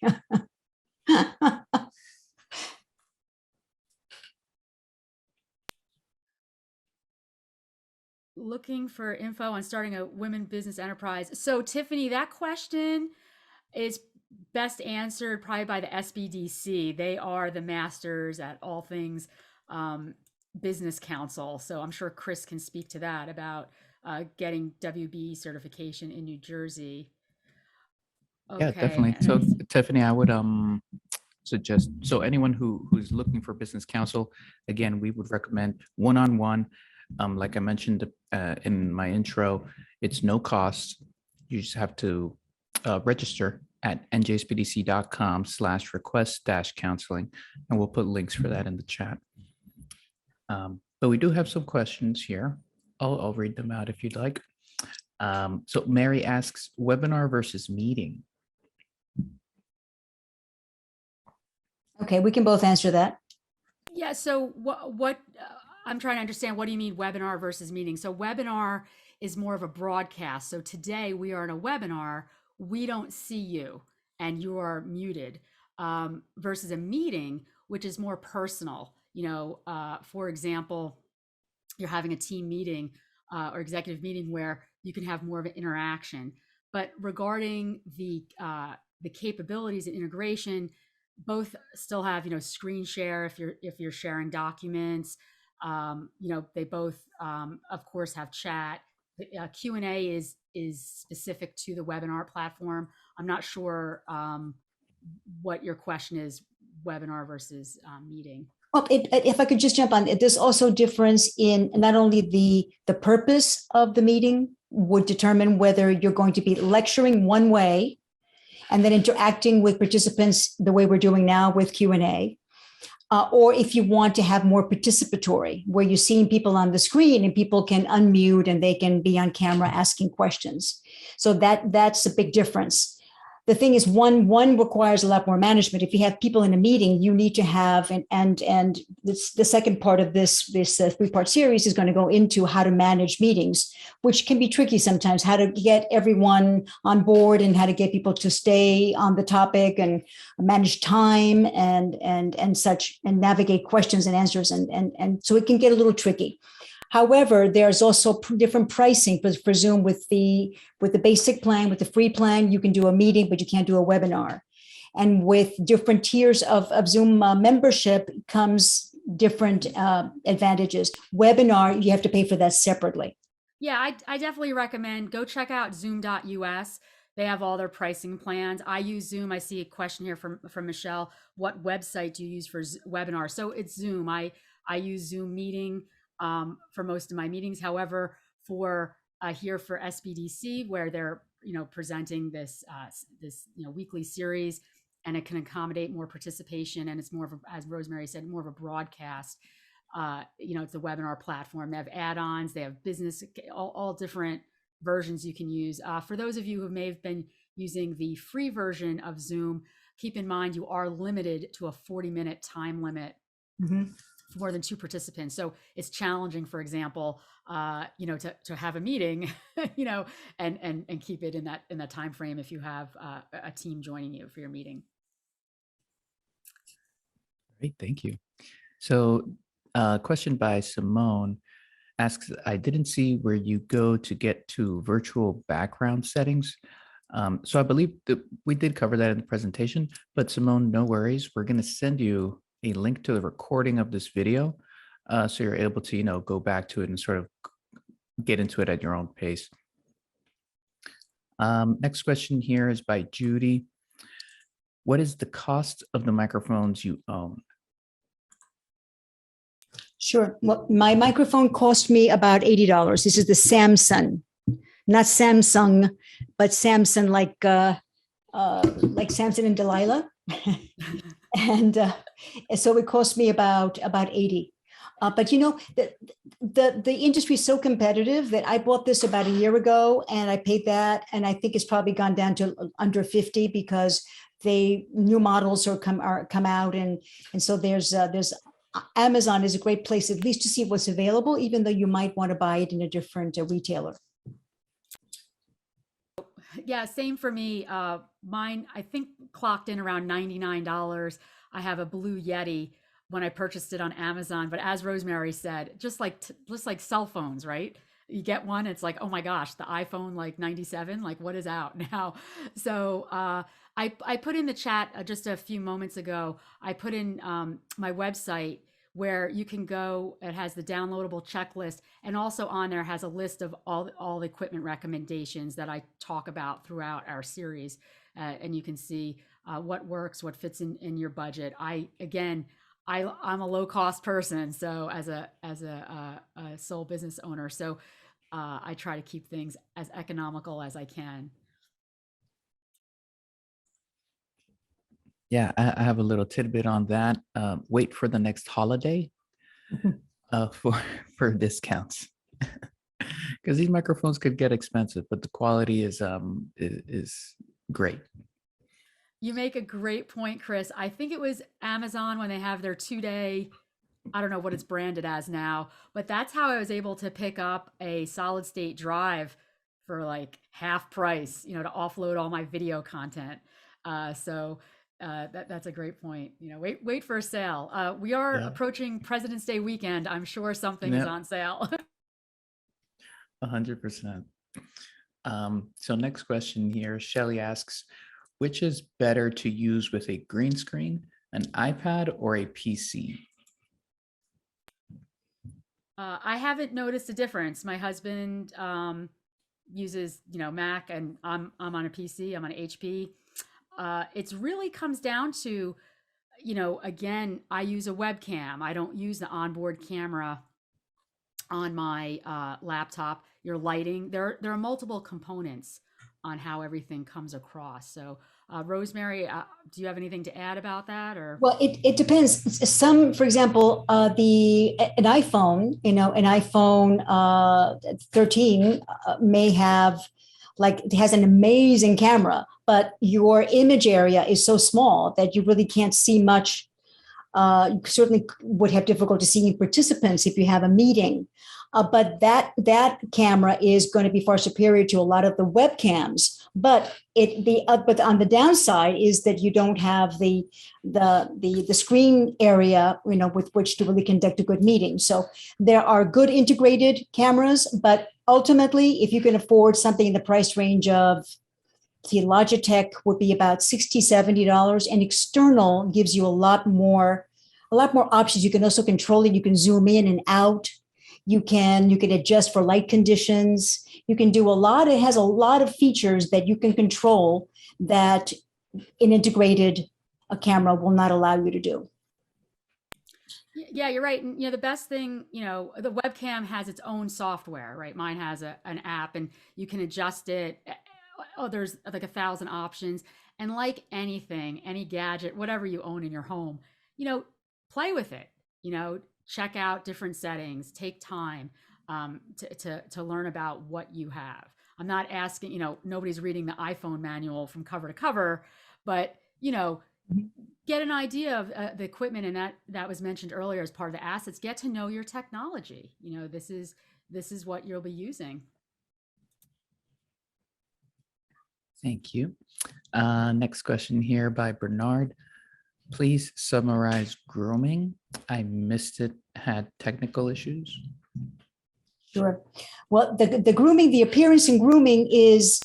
Looking for info on starting a women business enterprise. So Tiffany, that question is best answered probably by the SBDC. They are the masters at all things business counsel. So I'm sure Chris can speak to that about getting WB certification in New Jersey. Okay. Yeah, definitely. So Tiffany, I would suggest, so anyone who's looking for business counsel, again, we would recommend one-on-one. Like I mentioned in my intro, it's no cost. You just have to register at njsbdc.com/request-counseling, and we'll put links for that in the chat. But we do have some questions here. I'll read them out if you'd like. So Mary asks, webinar versus meeting. Okay, we can both answer that. Yeah, so what I'm trying to understand, what do you mean webinar versus meeting? So webinar is more of a broadcast. So today we are in a webinar, we don't see you and you are muted, versus a meeting, which is more personal. For example, you're having a team meeting or executive meeting where you can have more of an interaction. But regarding the capabilities and integration, both still have, screen share if you're sharing documents. They both, of course, have chat. Q&A is specific to the webinar platform. I'm not sure what your question is, webinar versus meeting. Well, if I could just jump on, there's also difference in not only the purpose of the meeting would determine whether you're going to be lecturing one way and then interacting with participants the way we're doing now with Q&A, or if you want to have more participatory, where you're seeing people on the screen and people can unmute and they can be on camera asking questions. So that's a big difference. The thing is, one requires a lot more management. If you have people in a meeting, you need to have, and this, the second part of this 3-part series is going to go into how to manage meetings, which can be tricky sometimes, how to get everyone on board and how to get people to stay on the topic and manage time and such, and navigate questions and answers. And so it can get a little tricky. However, there's also different pricing for Zoom with the basic plan. With the free plan, you can do a meeting, but you can't do a webinar. And with different tiers of Zoom membership comes different advantages. Webinar, you have to pay for that separately. Yeah, I definitely recommend go check out zoom.us. They have all their pricing plans. I use Zoom. I see a question here from Michelle. What website do you use for webinar? So it's Zoom. I use Zoom Meeting for most of my meetings. However, for here for SBDC, where they're presenting this weekly series, and it can accommodate more participation, and it's more of a, as Rosemary said, more of a broadcast. It's a webinar platform. They have add-ons. They have business, all different versions you can use. For those of you who may have been using the free version of Zoom, keep in mind you are limited to a 40-minute time limit. Mm-hmm. For more than 2 participants. So it's challenging, for example, to have a meeting, and keep it in that time frame if you have a team joining you for your meeting. Great, thank you. So question by Simone asks, I didn't see where you go to get to virtual background settings. So I believe that we did cover that in the presentation, but Simone, no worries. We're going to send you a link to the recording of this video, so you're able to, go back to it and sort of get into it at your own pace. Next question here is by Judy. What is the cost of the microphones you own? Sure. Well, my microphone cost me about $80. This is the Samsung, not Samsung, but Samsung, like Samson and Delilah. And so it cost me about 80. But the industry is so competitive that I bought this about a year ago and I paid that, and I think it's probably gone down to under 50 because new models come out, and so there's Amazon is a great place at least to see what's available, even though you might want to buy it in a different retailer. Yeah, same for me. Mine, I think, clocked in around $99. I have a Blue Yeti when I purchased it on Amazon. But as Rosemary said, just like cell phones, right? You get one, it's like, oh my gosh, the iPhone like 97, like what is out now? So I put in the chat just a few moments ago, I put in my website where you can go. It has the downloadable checklist, and also on there has a list of all the equipment recommendations that I talk about throughout our series. And you can see what works, what fits in your budget. I'm a low cost person, so as a sole business owner, so I try to keep things as economical as I can. Yeah, I have a little tidbit on that. Wait for the next holiday for discounts, because these microphones could get expensive, but the quality is great. You make a great point, Chris. I think it was Amazon when they have their 2-day, I don't know what it's branded as now, but that's how I was able to pick up a solid state drive for like half price, to offload all my video content. So that's a great point. Wait for a sale. We are approaching President's Day weekend. I'm sure something is on sale. 100%. So next question here, Shelly asks, which is better to use with a green screen, an iPad, or a PC? I haven't noticed a difference. My husband uses, Mac, and I'm on a PC. I'm on HP. It really comes down to, again, I use a webcam. I don't use the onboard camera on my laptop. Your lighting, there are multiple components on how everything comes across. So, Rosemary, do you have anything to add about that, or? Well, it depends. Some, for example, an iPhone, an iPhone 13 may have, like, it has an amazing camera, but your image area is so small that you really can't see much. You certainly would have difficulty seeing participants if you have a meeting. But that camera is going to be far superior to a lot of the webcams. But but on the downside is that you don't have the screen area, with which to really conduct a good meeting. So there are good integrated cameras, but ultimately, if you can afford something in the price range of, the Logitech would be about $60, $70, and external gives you a lot more options. You can also control it. You can zoom in and out. You can adjust for light conditions. You can do a lot. It has a lot of features that you can control that an integrated camera will not allow you to do. Yeah, you're right. And the best thing, the webcam has its own software, right? Mine has an app, and you can adjust it. Oh, there's like 1,000 options. And like anything, any gadget, whatever you own in your home, play with it. Check out different settings. Take time to learn about what you have. I'm not asking. Nobody's reading the iPhone manual from cover to cover, but get an idea of the equipment, and that was mentioned earlier as part of the assets. Get to know your technology. This is what you'll be using. Thank you. Next question here by Bernard. Please summarize grooming. I missed it, had technical issues. Sure. Well, the grooming, the appearance in grooming is,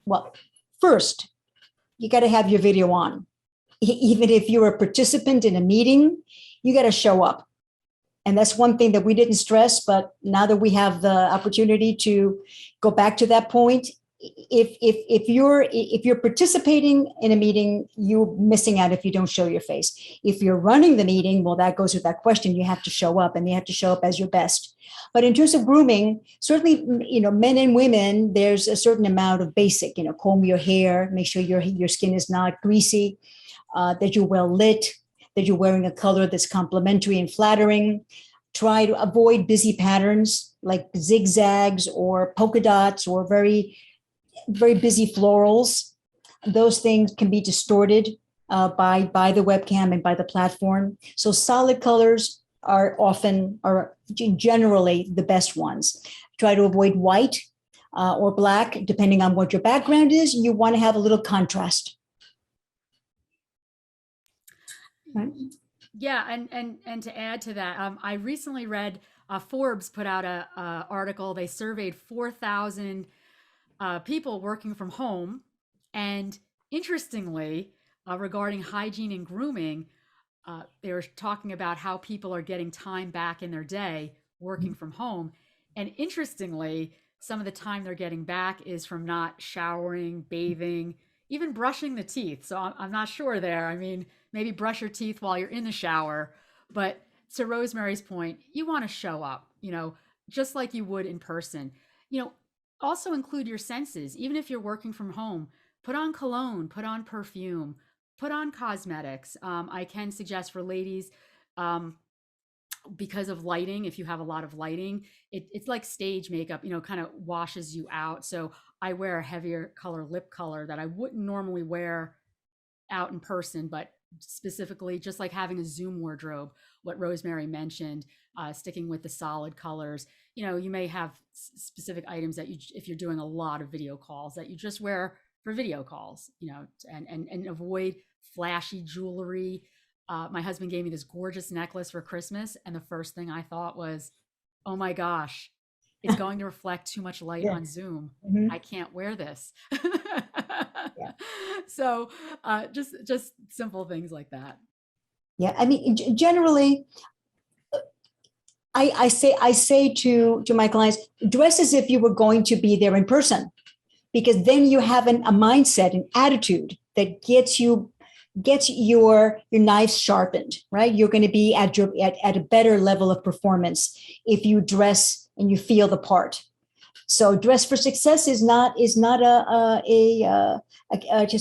well, first, you got to have your video on. Even if you're a participant in a meeting, you got to show up. And that's one thing that we didn't stress, but now that we have the opportunity to go back to that point, if you're participating in a meeting, you're missing out if you don't show your face. If you're running the meeting, well, that goes with that question. You have to show up, and you have to show up as your best. But in terms of grooming, certainly, men and women, there's a certain amount of basic, comb your hair, make sure your skin is not greasy, that you're well lit, that you're wearing a color that's complimentary and flattering. Try to avoid busy patterns like zigzags or polka dots or very, very busy florals. Those things can be distorted by the webcam and by the platform. So solid colors are generally the best ones. Try to avoid white or black, depending on what your background is. You want to have a little contrast. Right. Yeah, and to add to that, I recently read Forbes put out a article. They surveyed 4,000 people working from home, and interestingly, regarding hygiene and grooming, they were talking about how people are getting time back in their day working from home, and interestingly, some of the time they're getting back is from not showering, bathing, even brushing the teeth. So I'm not sure there. I mean, maybe brush your teeth while you're in the shower. But to Rosemary's point, you want to show up, just like you would in person. Also include your senses. Even if you're working from home, put on cologne, put on perfume, put on cosmetics. I can suggest for ladies, because of lighting, if you have a lot of lighting, it's like stage makeup, kind of washes you out. So I wear a heavier color lip color that I wouldn't normally wear out in person, but specifically just like having a Zoom wardrobe, what Rosemary mentioned, sticking with the solid colors. You may have specific items that if you're doing a lot of video calls, that you just wear for video calls, and avoid flashy jewelry. My husband gave me this gorgeous necklace for Christmas, and the first thing I thought was, oh my gosh, it's going to reflect too much light on Zoom. Mm-hmm. I can't wear this. Yeah. So just simple things like that. Yeah. I mean, generally, I say to my clients, dress as if you were going to be there in person, because then you have a mindset, an attitude that gets your knife sharpened, right? You're going to be at a better level of performance if you dress and you feel the part. So dress for success is not just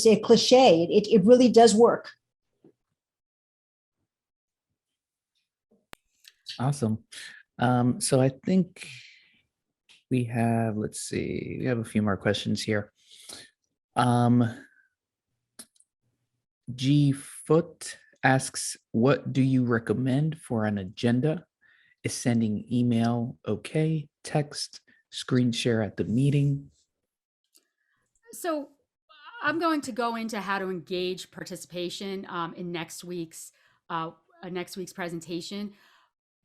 a cliche. It really does work. Awesome. So I think we have, let's see, we have a few more questions here. G Foot asks, what do you recommend for an agenda? Is sending email okay? Text, screen share at the meeting? So I'm going to go into how to engage participation in next week's presentation.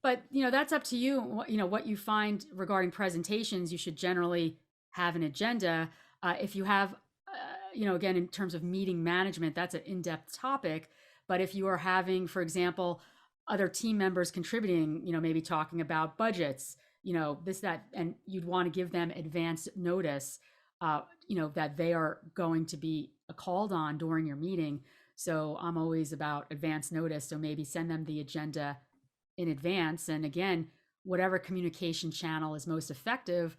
But that's up to you. What you find regarding presentations, you should generally have an agenda. If you have, again, in terms of meeting management, that's an in-depth topic. But if you are having, for example, other team members contributing, maybe talking about budgets, this, that, and you'd want to give them advance notice, that they are going to be called on during your meeting. So I'm always about advance notice. So maybe send them the agenda in advance. And again, whatever communication channel is most effective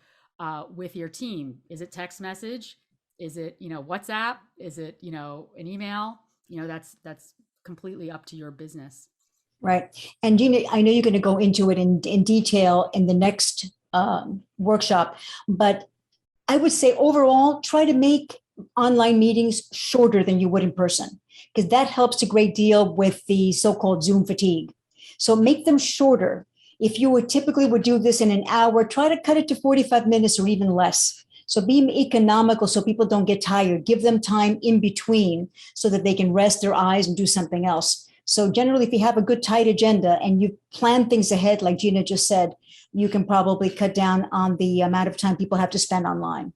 with your team. Is it text message? Is it, WhatsApp? Is it, an email? That's completely up to your business. Right. And I know you're going to go into it in detail in the next workshop, but I would say overall, try to make online meetings shorter than you would in person, because that helps a great deal with the so-called Zoom fatigue. So make them shorter. If you would do this in an hour, try to cut it to 45 minutes or even less. So be economical so people don't get tired. Give them time in between so that they can rest their eyes and do something else. So generally, if you have a good tight agenda and you plan things ahead, like Gina just said, you can probably cut down on the amount of time people have to spend online.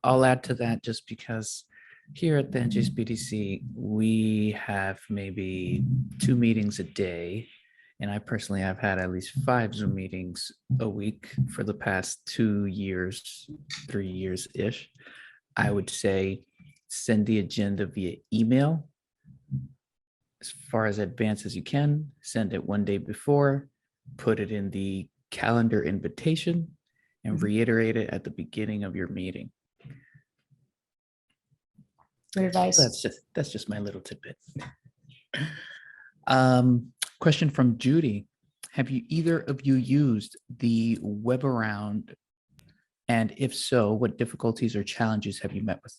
I'll add to that just because here at the NJSBDC, we have maybe 2 meetings a day. And I personally have had at least 5 Zoom meetings a week for the past 2 years, 3 years-ish. I would say send the agenda via email as far as advanced as you can. Send it one day before, put it in the calendar invitation, and reiterate it at the beginning of your meeting. Good advice. That's just my little tidbit. Question from Judy. Have you either of you used the web around? And if so, what difficulties or challenges have you met with?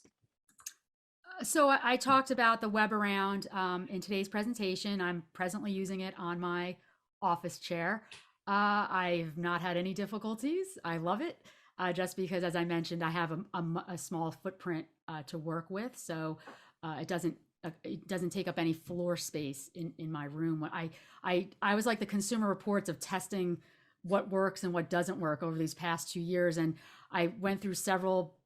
So I talked about the web around in today's presentation. I'm presently using it on my office chair. I've not had any difficulties. I love it just because, as I mentioned, I have a small footprint to work with. So it doesn't take up any floor space in my room. I was like the Consumer Reports of testing what works and what doesn't work over these past 2 years. And I went through several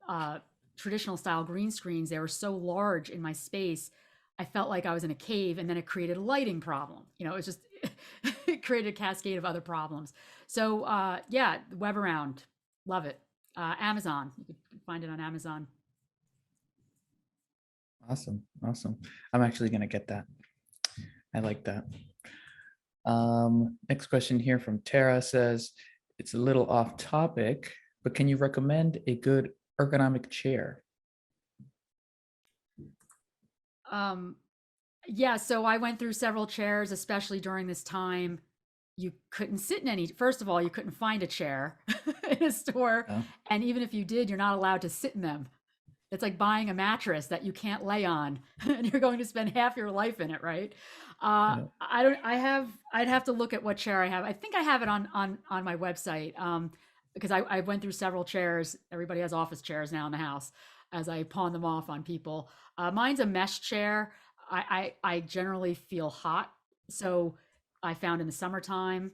traditional style green screens. They were so large in my space. I felt like I was in a cave, and then it created a lighting problem. It was just, it created a cascade of other problems. So yeah, web around, love it. Amazon, you could find it on Amazon. Awesome. I'm actually going to get that. I like that. Next question here from Tara says, it's a little off topic, but can you recommend a good ergonomic chair? Yeah, so I went through several chairs, especially during this time. You couldn't sit in any. First of all, you couldn't find a chair in a store. Oh. And even if you did, you're not allowed to sit in them. It's like buying a mattress that you can't lay on and you're going to spend half your life in it, right? I'd have to look at what chair I have. I think I have it on my website because I went through several chairs. Everybody has office chairs now in the house as I pawn them off on people. Mine's a mesh chair. I generally feel hot. So I found in the summertime,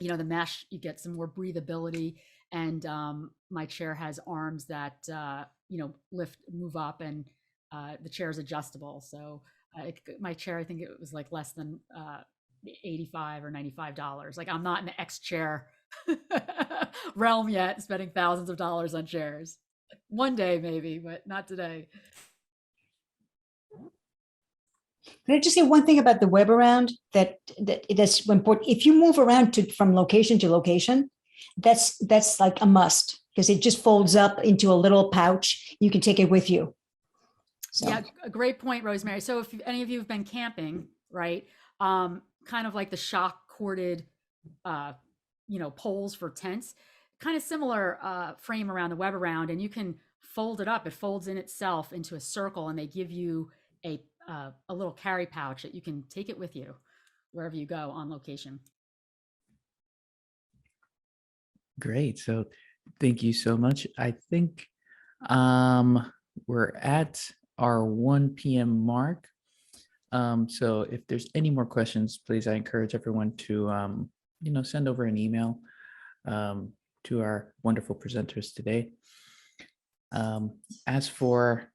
the mesh, you get some more breathability. And my chair has arms that, move up, and the chair is adjustable. So my chair, I think it was like less than $85 or $95. Like, I'm not in the X chair realm yet, spending thousands of dollars on chairs. One day maybe, but not today. Can I just say one thing about the web around that's important? If you move around from location to location, that's like a must, because it just folds up into a little pouch. You can take it with you. So. Yeah, a great point, Rosemary. So if any of you have been camping, right, kind of like the shock corded, poles for tents, kind of similar frame around the web around, and you can fold it up. It folds in itself into a circle, and they give you a little carry pouch that you can take it with you wherever you go on location. Great. So thank you so much. I think we're at our 1 p.m. mark. So if there's any more questions, please, I encourage everyone to, send over an email to our wonderful presenters today. As for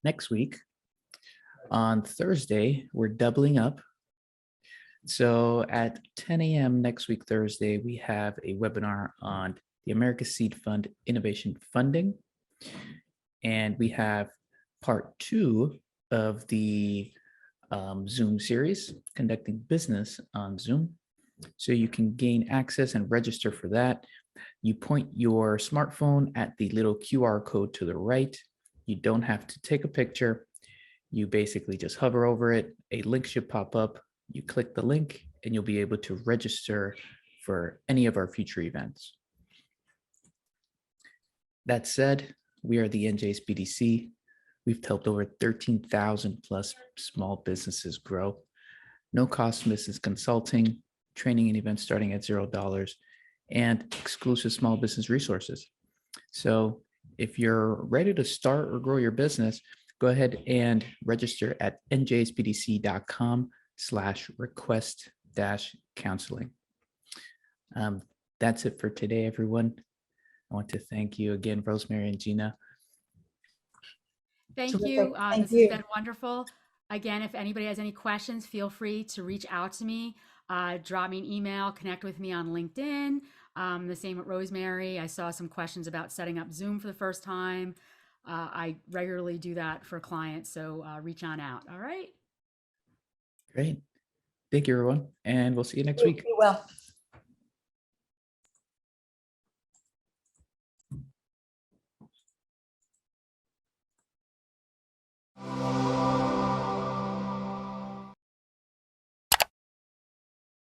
next week, on Thursday, we're doubling up. So at 10 a.m. next week, Thursday, we have a webinar on the America Seed Fund Innovation Funding. And we have part 2 of the Zoom series, Conducting Business on Zoom. So you can gain access and register for that. You point your smartphone at the little QR code to the right. You don't have to take a picture. You basically just hover over it. A link should pop up. You click the link and you'll be able to register for any of our future events. That said, we are the NJSBDC. We've helped over 13,000 plus small businesses grow. No cost business consulting, training and events starting at $0, and exclusive small business resources. So if you're ready to start or grow your business, go ahead and register at njsbdc.com/request-counseling. That's it for today, everyone. I want to thank you again, Rosemary and Gina. Thank Terrific. you. Thank This you. has been wonderful. Again, if anybody has any questions, feel free to reach out to me. Drop me an email, connect with me on LinkedIn. The same with Rosemary. I saw some questions about setting up Zoom for the first time. I regularly do that for clients, so reach on out. All right. Great. Thank you, everyone. And we'll see you next week. Be well.